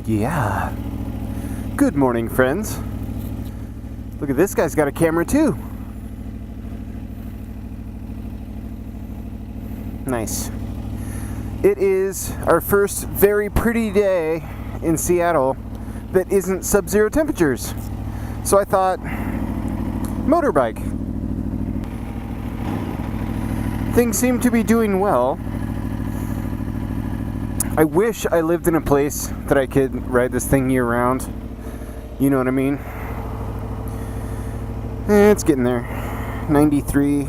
Yeah. Good morning, friends. Look at this guy's got a camera too. Nice. It is our first very pretty day in Seattle that isn't sub-zero temperatures. So I thought, motorbike. Things seem to be doing well. I wish I lived in a place that I could ride this thing year-round. You know what I mean? It's getting there. 93.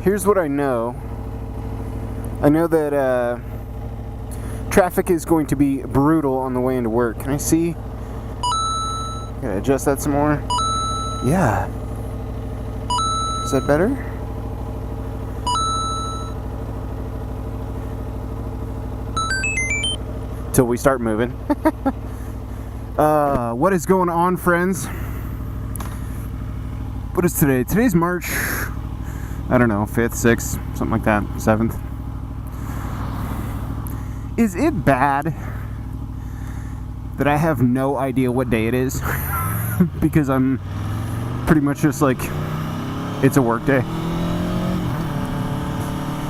Here's what I know. I know that traffic is going to be brutal on the way into work. Can I see? Gotta adjust that some more. Yeah. Is that better? Till we start moving. What is going on, friends? What is today? Today's March, I don't know, 5th, 6th, something like that, 7th. Is it bad that I have no idea what day it is? Because I'm pretty much just like, it's a work day.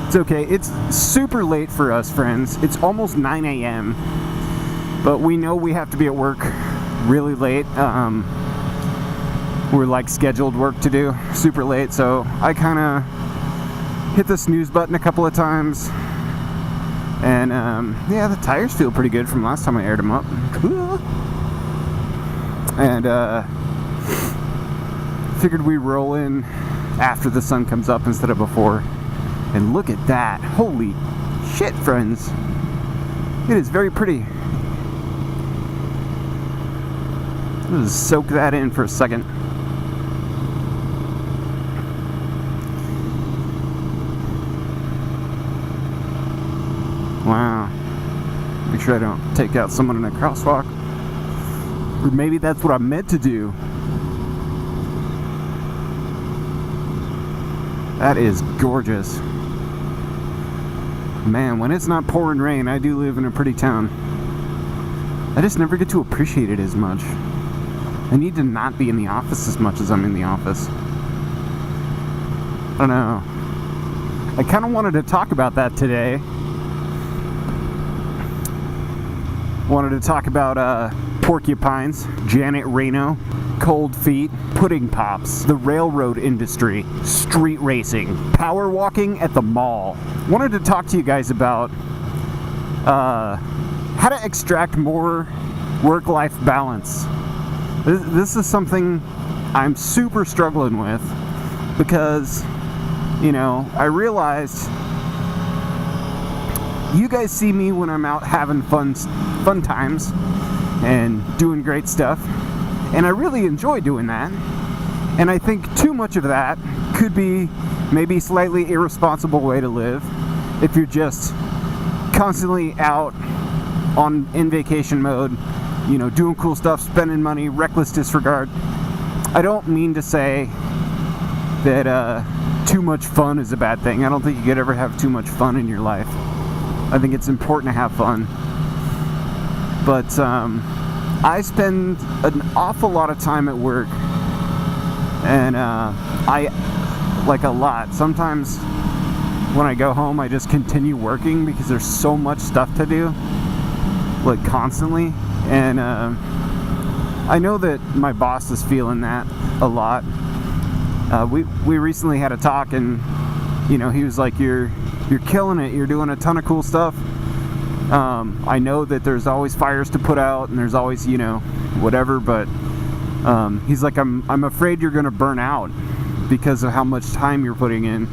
It's okay. It's super late for us, friends. It's almost 9 a.m. But we know we have to be at work really late. We're like scheduled work to do super late. So I kind of hit the snooze button a couple of times. And yeah, the tires feel pretty good from last time I aired them up. And figured we roll in after the sun comes up instead of before. And look at that. Holy shit, friends. It is very pretty. I'll just soak that in for a second. Wow. Make sure I don't take out someone in a crosswalk. Or maybe that's what I'm meant to do. That is gorgeous. Man, when it's not pouring rain, I do live in a pretty town. I just never get to appreciate it as much. I need to not be in the office as much as I'm in the office. I don't know. I kind of wanted to talk about that today. Wanted to talk about porcupines, Janet Reno, cold feet, pudding pops, the railroad industry, street racing, power walking at the mall. Wanted to talk to you guys about how to extract more work-life balance. This is something I'm super struggling with because, you know, I realized you guys see me when I'm out having fun times and doing great stuff. And I really enjoy doing that. And I think too much of that could be maybe slightly irresponsible way to live if you're just constantly out in vacation mode, you know, doing cool stuff, spending money, reckless disregard. I don't mean to say that too much fun is a bad thing. I don't think you could ever have too much fun in your life. I think it's important to have fun. But I spend an awful lot of time at work, and I like a lot. Sometimes when I go home, I just continue working because there's so much stuff to do, like constantly. And I know that my boss is feeling that a lot. We recently had a talk, and you know, he was like, "You're killing it. You're doing a ton of cool stuff. I know that there's always fires to put out, and there's always, you know, whatever, but he's like, I'm afraid you're gonna burn out because of how much time you're putting in."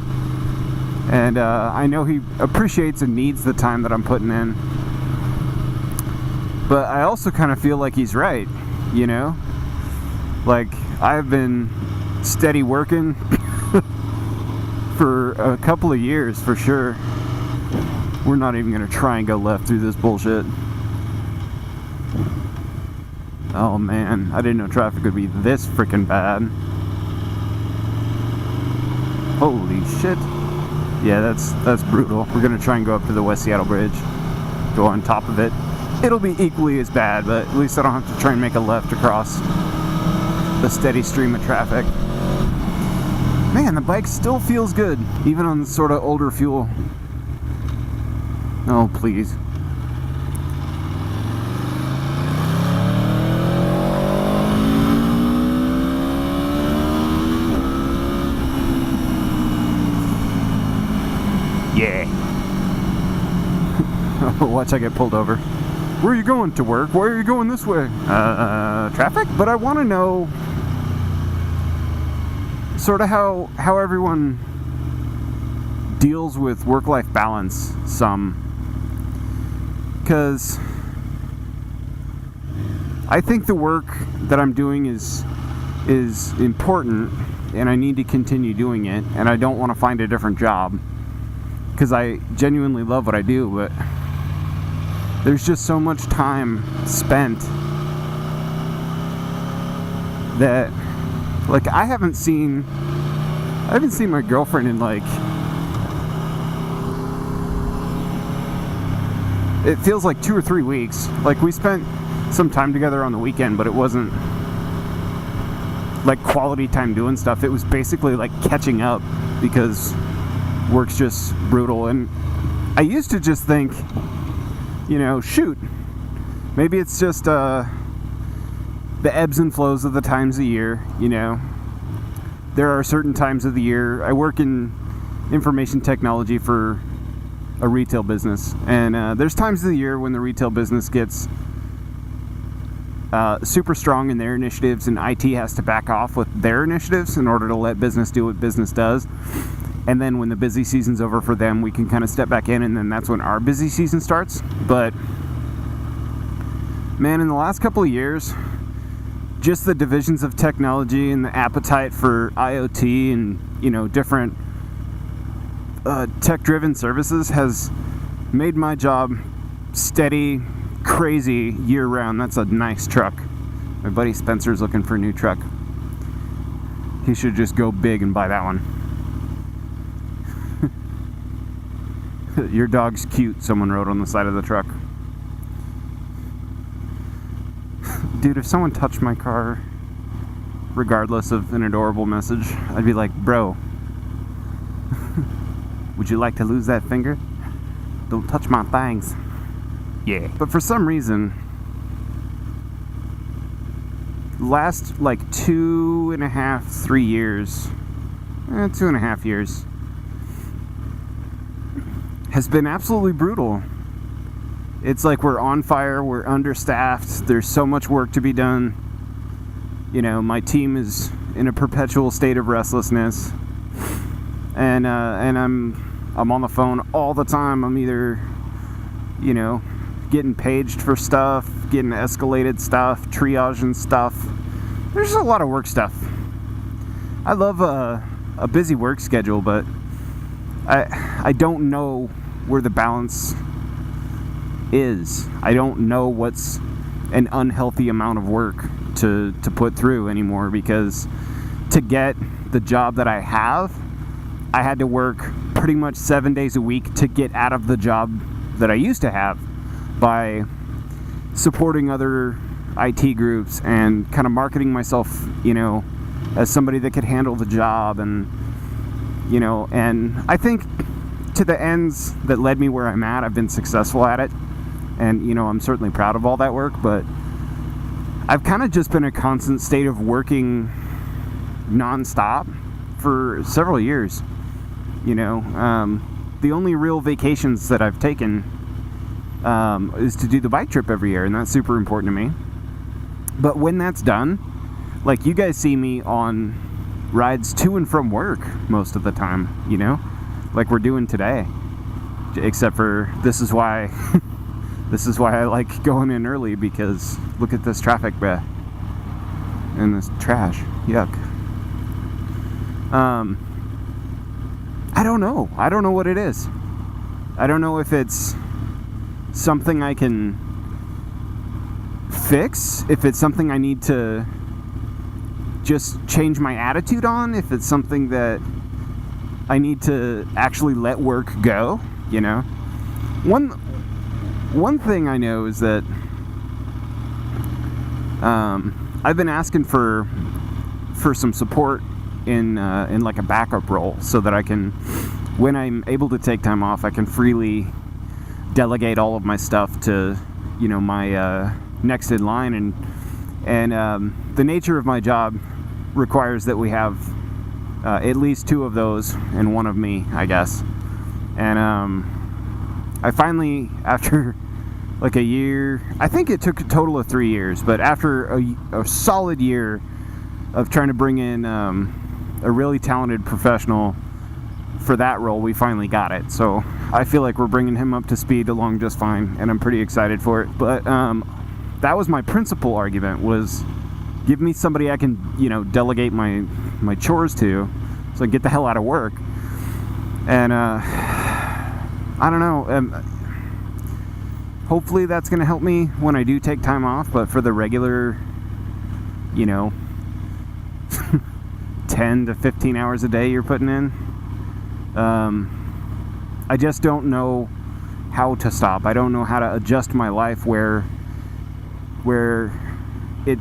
And I know he appreciates and needs the time that I'm putting in, but I also kind of feel like he's right, you know? Like, I've been steady working for a couple of years for sure. We're not even gonna try and go left through this bullshit. Oh man, I didn't know traffic would be this freaking bad. Holy shit. Yeah, that's brutal. We're gonna try and go up to the West Seattle Bridge. Go on top of it. it'll be equally as bad, but at least I don't have to try and make a left across the steady stream of traffic. Man, the bike still feels good, even on sort of older fuel. Oh, please. Yeah. Watch I get pulled over. Where are you going? To work? Why are you going this way? Traffic? But I want to know sort of how everyone deals with work-life balance some. Because I think the work that I'm doing is important, and I need to continue doing it, and I don't want to find a different job because I genuinely love what I do, but there's just so much time spent that, like, I haven't seen my girlfriend in, like, it feels like 2 or 3 weeks. Like, we spent some time together on the weekend, but it wasn't like quality time doing stuff. It was basically like catching up because work's just brutal. And I used to just think, you know, shoot, maybe it's just the ebbs and flows of the times of year. You know, there are certain times of the year. I work in information technology for a retail business, and there's times of the year when the retail business gets super strong in their initiatives, and IT has to back off with their initiatives in order to let business do what business does. And then when the busy season's over for them, we can kind of step back in, and then that's when our busy season starts. But man, in the last couple of years, just the divisions of technology and the appetite for IoT and, you know, different tech-driven services has made my job steady, crazy year-round. That's a nice truck. My buddy Spencer's looking for a new truck. He should just go big and buy that one. Your dog's cute, someone wrote on the side of the truck. Dude, if someone touched my car, regardless of an adorable message, I'd be like, bro, would you like to lose that finger? Don't touch my things. Yeah. But for some reason, last like 2.5, 3 years, 2.5 years, has been absolutely brutal. It's like we're on fire, we're understaffed, there's so much work to be done. You know, my team is in a perpetual state of restlessness. And I'm on the phone all the time. I'm either, you know, getting paged for stuff, getting escalated stuff, triaging stuff. There's a lot of work stuff. I love a busy work schedule, but I don't know where the balance is. I don't know what's an unhealthy amount of work to put through anymore, because to get the job that I have, I had to work pretty much 7 days a week to get out of the job that I used to have by supporting other IT groups and kind of marketing myself, you know, as somebody that could handle the job. And, you know, and I think to the ends that led me where I'm at, I've been successful at it. And, you know, I'm certainly proud of all that work, but I've kind of just been a constant state of working nonstop for several years. You know, the only real vacations that I've taken is to do the bike trip every year, and that's super important to me. But when that's done, like, you guys see me on rides to and from work most of the time, you know, like we're doing today. Except for this is why this is why I like going in early, because look at this traffic, bruh, and this trash. Yuck. I don't know. I don't know what it is. I don't know if it's something I can fix, if it's something I need to just change my attitude on, if it's something that I need to actually let work go, you know. one thing I know is that I've been asking for some support in like a backup role, so that I can, when I'm able to take time off, I can freely delegate all of my stuff to, my next in line, and the nature of my job requires that we have at least 2 of those and 1 of me, I guess. And I finally, after like a year, I think it took a total of 3 years, but after a solid year of trying to bring in a really talented professional for that role, we finally got it. So I feel like we're bringing him up to speed along just fine, and I'm pretty excited for it. But that was my principal argument, was give me somebody I can, delegate my chores to, so I can get the hell out of work. And I don't know. Hopefully that's going to help me when I do take time off. But for the regular, 10 to 15 hours a day you're putting in, I just don't know how to stop. I don't know how to adjust my life where it,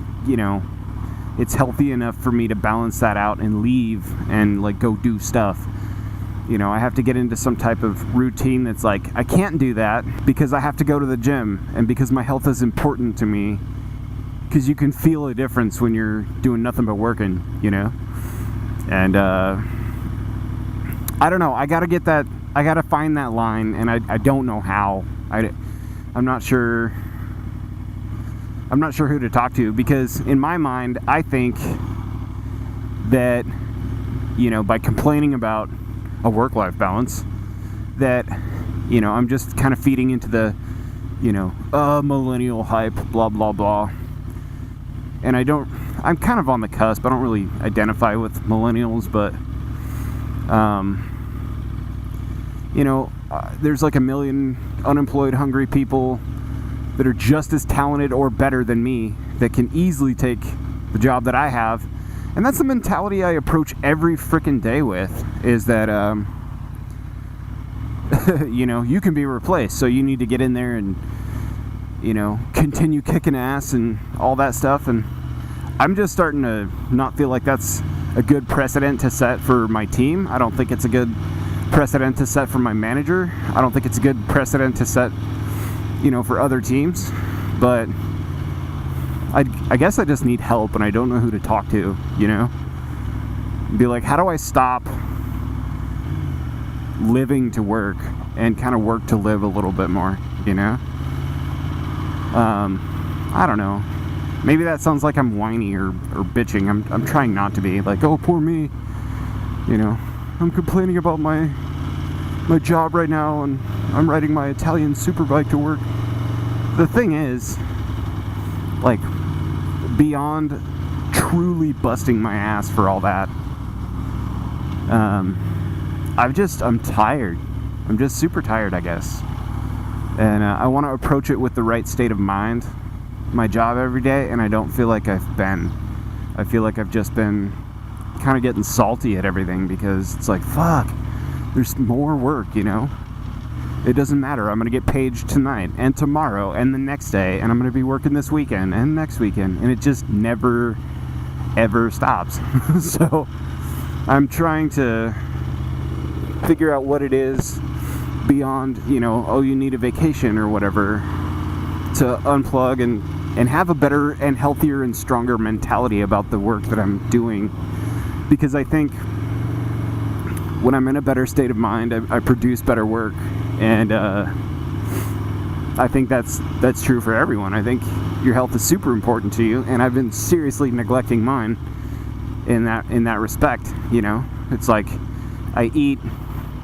it's healthy enough for me to balance that out and leave and like go do stuff. I have to get into some type of routine that's like, I can't do that because I have to go to the gym, and because my health is important to me, because you can feel a difference when you're doing nothing but working, and I don't know, I gotta find that line, and I don't know how. I'm not sure who to talk to, because in my mind, I think that, by complaining about a work-life balance, that, I'm just kind of feeding into the, millennial hype, blah, blah, blah. And I'm kind of on the cusp. I don't really identify with millennials, but, there's like a million unemployed, hungry people that are just as talented or better than me that can easily take the job that I have. And that's the mentality I approach every freaking day with, is that, you can be replaced, so you need to get in there and, continue kicking ass and all that stuff. And I'm just starting to not feel like that's a good precedent to set for my team. I don't think it's a good precedent to set for my manager. I don't think it's a good precedent to set, for other teams. But I guess I just need help, and I don't know who to talk to, Be like, how do I stop living to work and kind of work to live a little bit more, I don't know. Maybe that sounds like I'm whiny or bitching. I'm trying not to be like, oh, poor me. I'm complaining about my job right now, and I'm riding my Italian superbike to work. The thing is, like, beyond truly busting my ass for all that, I'm tired. I'm just super tired, I guess. And I want to approach it with the right state of mind, my job every day, and I don't feel like I've been. I feel like I've just been kind of getting salty at everything, because it's like, fuck, there's more work, It doesn't matter. I'm going to get paged tonight and tomorrow and the next day, and I'm going to be working this weekend and next weekend, and it just never, ever stops. So I'm trying to figure out what it is beyond, oh, you need a vacation or whatever, to unplug and have a better and healthier and stronger mentality about the work that I'm doing. Because I think when I'm in a better state of mind, I produce better work. And I think that's true for everyone. I think your health is super important to you, and I've been seriously neglecting mine in that respect. It's like I eat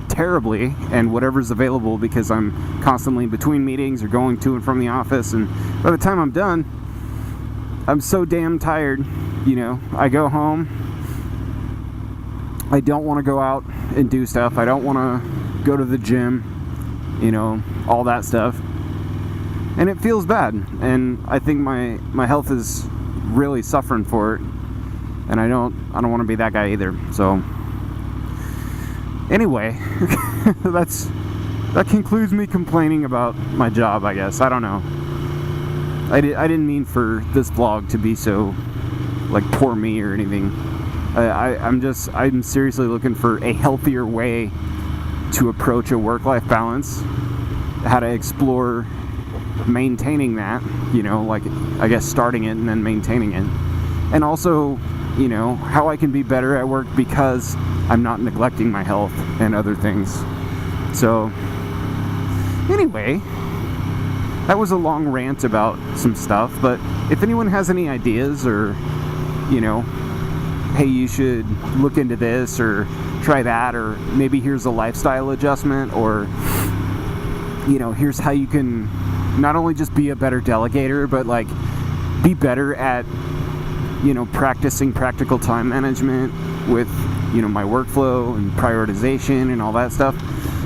terribly, and whatever's available, because I'm constantly between meetings or going to and from the office, and by the time I'm done, I'm so damn tired. I go home, I don't want to go out and do stuff, I don't want to go to the gym, all that stuff, and it feels bad, and I think my health is really suffering for it, and I don't want to be that guy either. So anyway, that's that concludes me complaining about my job, I guess. I don't know. I didn't mean for this vlog to be so, like, poor me or anything. I'm seriously looking for a healthier way to approach a work-life balance, how to explore maintaining that, you know, like, I guess starting it and then maintaining it. And also, you know, how I can be better at work because I'm not neglecting my health and other things. So, anyway, that was a long rant about some stuff, but if anyone has any ideas or, you know, hey, you should look into this or try that, or maybe here's a lifestyle adjustment, or, you know, here's how you can not only just be a better delegator, but like be better at, you know, practicing practical time management with, you know, my workflow and prioritization and all that stuff.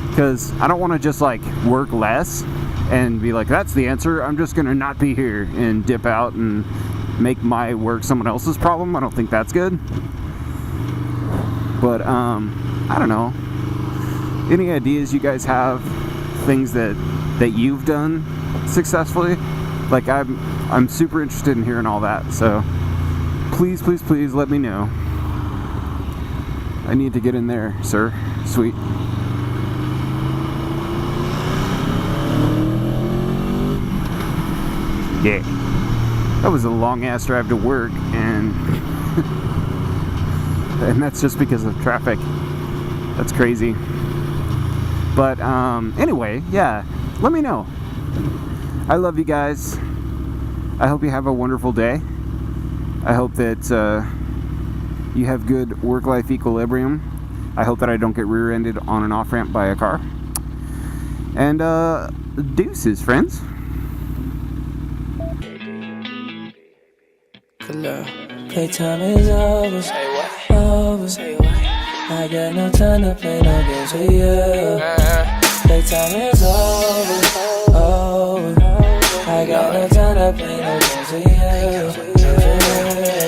Because I don't want to just like work less and be like, that's the answer, I'm just gonna not be here and dip out and make my work someone else's problem. I don't think that's good. But I don't know, any ideas you guys have, things that you've done successfully? Like, I'm super interested in hearing all that, so please let me know. I need to get in there, sir. Sweet. Yeah, that was a long ass drive to work, and and that's just because of traffic. That's crazy. But anyway, yeah, let me know. I love you guys. I hope you have a wonderful day. I hope that you have good work-life equilibrium. I hope that I don't get rear-ended on an off-ramp by a car. And deuces, friends. Playtime is over. Say what? Over. Say what? I got no time to play no games with you. Playtime is